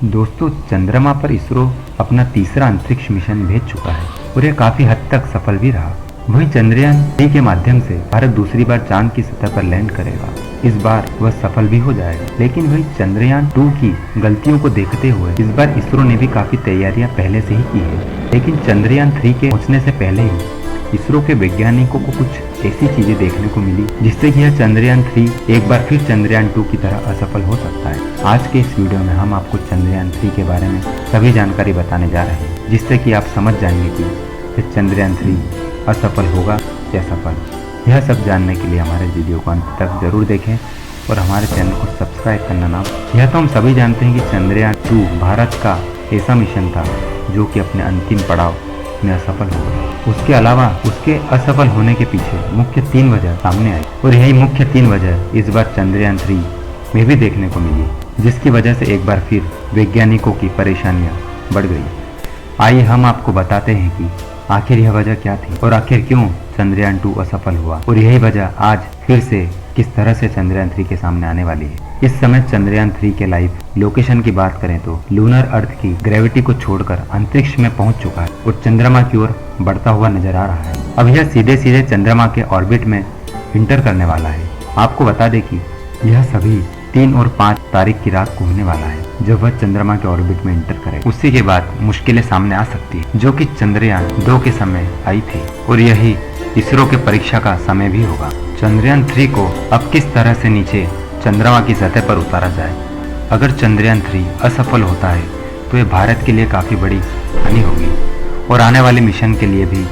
दोस्तों, चंद्रमा पर इसरो अपना तीसरा अंतरिक्ष मिशन भेज चुका है और यह काफी हद तक सफल भी रहा। वहीं चंद्रयान 3 के माध्यम से भारत दूसरी बार चांद की सतह पर लैंड करेगा। इस बार वह सफल भी हो जाएगा। लेकिन वही चंद्रयान 2 की गलतियों को देखते हुए इस बार इसरो ने भी काफी तैयारियां पहले से ही की है। लेकिन चंद्रयान 3 के पहुंचने से पहले ही इसरो के वैज्ञानिकों को कुछ ऐसी चीजें देखने को मिली जिससे कि यह चंद्रयान 3 एक बार फिर चंद्रयान 2 की तरह असफल हो सकता है। आज के इस वीडियो में हम आपको चंद्रयान 3 के बारे में सभी जानकारी बताने जा रहे हैं, जिससे कि आप समझ जाएंगे कि यह चंद्रयान 3 असफल होगा या सफल। यह सब जानने के लिए हमारे वीडियो को अंत तक जरूर देखें और हमारे चैनल को सब्सक्राइब करना ना। यह तो हम सभी जानते हैं कि चंद्रयान 2 भारत का ऐसा मिशन था जो कि अपने अंतिम पड़ाव में असफल हो गया। उसके अलावा उसके असफल होने के पीछे मुख्य 3 वजह सामने आई और यही मुख्य 3 वजह इस बार चंद्रयान 3 में भी देखने को मिली, जिसकी वजह से एक बार फिर वैज्ञानिकों की परेशानियां बढ़ गई। आइए हम आपको बताते हैं कि आखिर यह वजह क्या थी और आखिर क्यों चंद्रयान 2 असफल हुआ, और यही वजह आज फिर से किस तरह से चंद्रयान 3 के सामने आने वाली है। इस समय चंद्रयान 3 के लाइव लोकेशन की बात करें तो लूनर अर्थ की ग्रेविटी को छोड़कर अंतरिक्ष में पहुंच चुका है और चंद्रमा की ओर बढ़ता हुआ नजर आ रहा है। अब यह सीधे सीधे चंद्रमा के ऑर्बिट में इंटर करने वाला है। आपको बता दें कि यह सभी 3 और 5 तारीख की रात को होने वाला है जब वह चंद्रमा के ऑर्बिट में इंटर करे। उसी के बाद मुश्किलें सामने आ सकती है जो कि चंद्रयान 2 के समय आई थी, और यही इसरो के परीक्षा का समय भी होगा। चंद्रयान 3 को अब किस तरह से नीचे चंद्रमा की सतह पर उतारा जाए। अगर चंद्रयान 3 असफल होता है तो यह भारत के लिए काफी बड़ी हानि होगी और आने वाले मिशन के लिए भी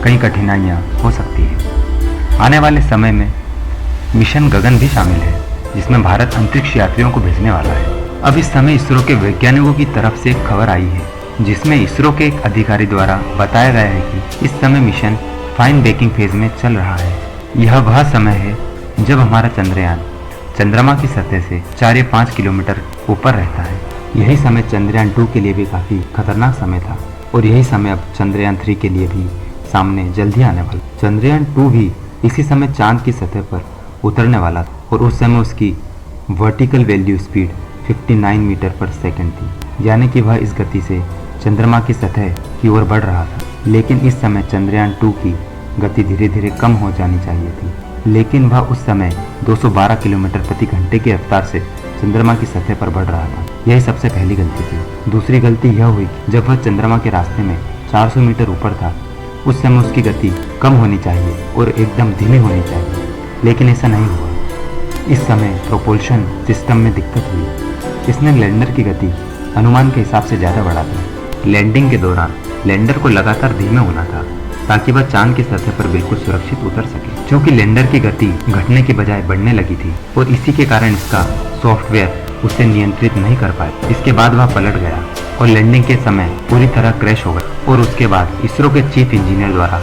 कई कठिनाइयां हो सकती है। आने वाले समय में मिशन गगन भी शामिल है, जिसमें भारत अंतरिक्ष यात्रियों को भेजने वाला है। अब इस समय इसरो के वैज्ञानिकों की तरफ से एक खबर आई है जिसमें इसरो के एक अधिकारी द्वारा बताया गया है कि इस समय मिशन फाइन बेकिंग फेज में चल रहा है। यह वह समय है जब हमारा चंद्रयान चंद्रमा की सतह से 4 या 5 किलोमीटर ऊपर रहता है। यही समय चंद्रयान 2 के लिए भी काफी खतरनाक समय था और यही समय अब चंद्रयान 3 के लिए भी सामने जल्दी आने वाला। चंद्रयान 2 भी इसी समय चांद की सतह पर उतरने वाला था और उस समय उसकी वर्टिकल वैल्यू स्पीड 59 मीटर पर सेकंड थी, यानी कि वह इस गति से चंद्रमा की सतह की ओर बढ़ रहा था। लेकिन इस समय चंद्रयान 2 की गति धीरे धीरे कम हो जानी चाहिए थी, लेकिन वह उस समय 212 किलोमीटर प्रति घंटे की रफ्तार से चंद्रमा की सतह पर बढ़ रहा था। यही सबसे पहली गलती थी। दूसरी गलती यह हुई कि जब वह चंद्रमा के रास्ते में 400 मीटर ऊपर था, उस समय उसकी गति कम होनी चाहिए और एकदम धीमी होनी चाहिए, लेकिन ऐसा नहीं हुआ। इस समय प्रोपल्शन सिस्टम में दिक्कत हुई। इसने लैंडर की गति अनुमान के हिसाब से ज़्यादा बढ़ा दी। लैंडिंग के दौरान लैंडर को लगातार धीमे होना था ताकि वह चांद की सतह पर बिल्कुल सुरक्षित उतर सके, क्योंकि लैंडर की गति घटने के बजाय बढ़ने लगी थी और इसी के कारण इसका सॉफ्टवेयर उसे नियंत्रित नहीं कर पाया। इसके बाद वह पलट गया और लैंडिंग के समय पूरी तरह क्रैश हो गया। और उसके बाद इसरो के चीफ इंजीनियर द्वारा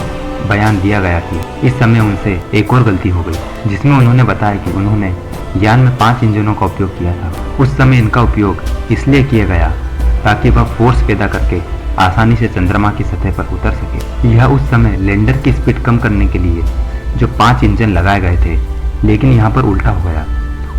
बयान दिया गया कि इस समय उनसे एक और गलती हो गई, जिसमें उन्होंने बताया कि उन्होंने यान में 5 इंजनों का उपयोग किया था। उस समय इनका उपयोग इसलिए किया गया ताकि वह फोर्स पैदा करके आसानी से चंद्रमा की सतह पर उतर सके। यह उस समय लैंडर की स्पीड कम करने के लिए जो 5 इंजन लगाए गए थे, लेकिन यहाँ पर उल्टा हो गया।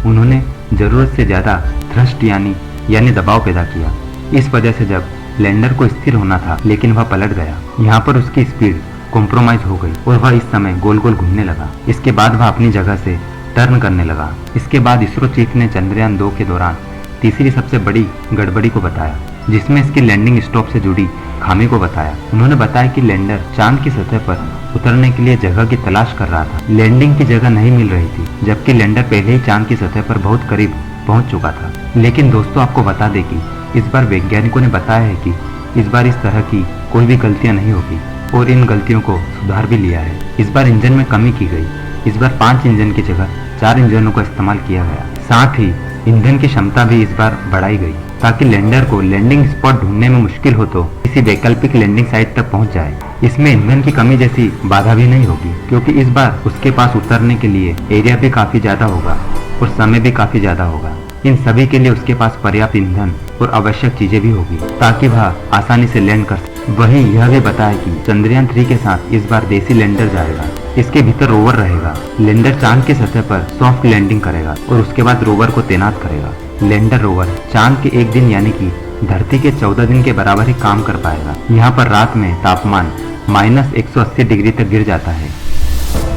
उन्होंने जरूरत से ज़्यादा थ्रस्ट यानी दबाव पैदा किया। इस वजह से जब लैंडर को स्थिर होना था लेकिन वह पलट गया, यहाँ पर उसकी स्पीड कॉम्प्रोमाइज हो गई और वह इस समय गोल गोल घूमने लगा। इसके बाद वह अपनी जगह से टर्न करने लगा। इसके बाद इसरो चीफ ने चंद्रयान 2 के दौरान तीसरी सबसे बड़ी गड़बड़ी को बताया, जिसमें इसकी लैंडिंग स्टॉप से जुड़ी खामी को बताया। उन्होंने बताया कि लैंडर चांद की सतह पर उतरने के लिए जगह की तलाश कर रहा था। लैंडिंग की जगह नहीं मिल रही थी, जबकि लैंडर पहले ही चांद की सतह पर बहुत करीब पहुंच चुका था। लेकिन दोस्तों, आपको बता दें कि इस बार वैज्ञानिकों ने बताया है कि इस बार इस तरह की कोई भी गलतियां नहीं होगी और इन गलतियों को सुधार भी लिया है। इस बार इंजन में कमी की गई। इस बार 5 इंजन की जगह 4 इंजनों का इस्तेमाल किया गया। साथ ही ईंधन की क्षमता भी इस बार बढ़ाई गई ताकि लैंडर को लैंडिंग स्पॉट ढूंढने में मुश्किल हो तो किसी वैकल्पिक लैंडिंग साइट तक पहुंच जाए। इसमें ईंधन की कमी जैसी बाधा भी नहीं होगी, क्योंकि इस बार उसके पास उतरने के लिए एरिया भी काफी ज्यादा होगा और समय भी काफी ज्यादा होगा। इन सभी के लिए उसके पास पर्याप्त ईंधन और आवश्यक चीजें भी होगी ताकि वह आसानी से लैंड कर सके। वहीं यह भी बताया कि चंद्रयान 3 के साथ इस बार देसी लैंडर जाएगा। इसके भीतर रोवर रहेगा। लैंडर चांद की सतह पर सॉफ्ट लैंडिंग करेगा और उसके बाद रोवर को तैनात करेगा। लैंडर रोवर चांद के एक दिन यानी कि धरती के 14 दिन के बराबर ही काम कर पाएगा। यहाँ पर रात में तापमान -180 डिग्री तक गिर जाता है।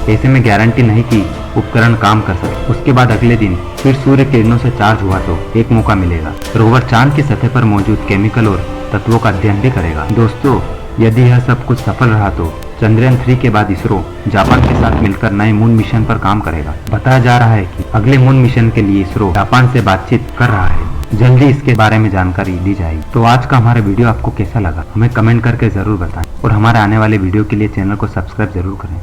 ऐसे में गारंटी नहीं कि उपकरण काम कर सके। उसके बाद अगले दिन फिर सूर्य किरणों से चार्ज हुआ तो एक मौका मिलेगा। रोवर चांद की सतह पर मौजूद केमिकल और तत्वों का अध्ययन भी करेगा। दोस्तों, यदि यह सब कुछ सफल रहा तो चंद्रयान 3 के बाद इसरो जापान के साथ मिलकर नए मून मिशन पर काम करेगा। बताया जा रहा है कि अगले मून मिशन के लिए इसरो जापान से बातचीत कर रहा है। जल्दी इसके बारे में जानकारी दी जाएगी। तो आज का हमारा वीडियो आपको कैसा लगा हमें कमेंट करके जरूर बताएं और हमारे आने वाले वीडियो के लिए चैनल को सब्सक्राइब जरूर करें।